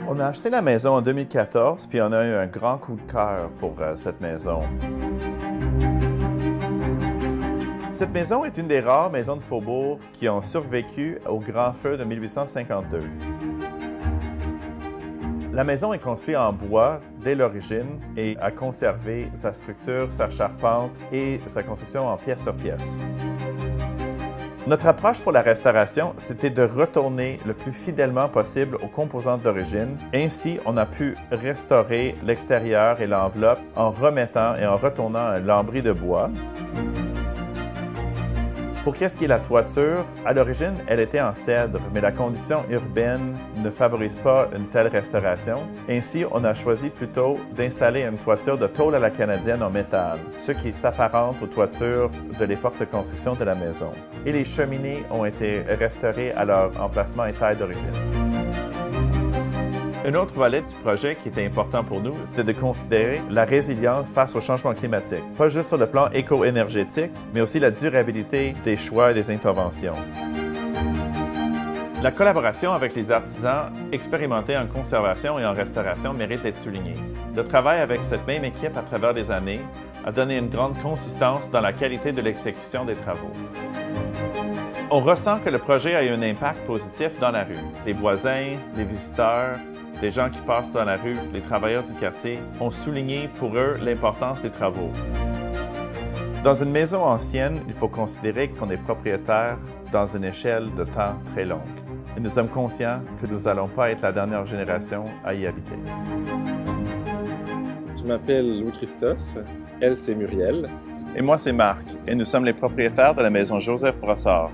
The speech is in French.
On a acheté la maison en 2014, puis on a eu un grand coup de cœur pour cette maison. Cette maison est une des rares maisons de faubourg qui ont survécu au grand feu de 1852. La maison est construite en bois dès l'origine et a conservé sa structure, sa charpente et sa construction en pièce sur pièce. Notre approche pour la restauration, c'était de retourner le plus fidèlement possible aux composantes d'origine. Ainsi, on a pu restaurer l'extérieur et l'enveloppe en remettant et en retournant un lambris de bois. Pour qu'est-ce qui est la toiture, à l'origine, elle était en cèdre, mais la condition urbaine ne favorise pas une telle restauration. Ainsi, on a choisi plutôt d'installer une toiture de tôle à la canadienne en métal, ce qui s'apparente aux toitures de l'époque de construction de la maison. Et les cheminées ont été restaurées à leur emplacement et taille d'origine. Un autre volet du projet qui était important pour nous, c'était de considérer la résilience face au changement climatique, pas juste sur le plan éco-énergétique, mais aussi la durabilité des choix et des interventions. La collaboration avec les artisans expérimentés en conservation et en restauration mérite d'être soulignée. Le travail avec cette même équipe à travers les années a donné une grande consistance dans la qualité de l'exécution des travaux. On ressent que le projet a eu un impact positif dans la rue. Les voisins, les visiteurs, les gens qui passent dans la rue, les travailleurs du quartier, ont souligné pour eux l'importance des travaux. Dans une maison ancienne, il faut considérer qu'on est propriétaire dans une échelle de temps très longue. Et nous sommes conscients que nous n'allons pas être la dernière génération à y habiter. Je m'appelle Louis-Christophe, elle c'est Muriel. Et moi c'est Marc, et nous sommes les propriétaires de la maison Joseph Brossard.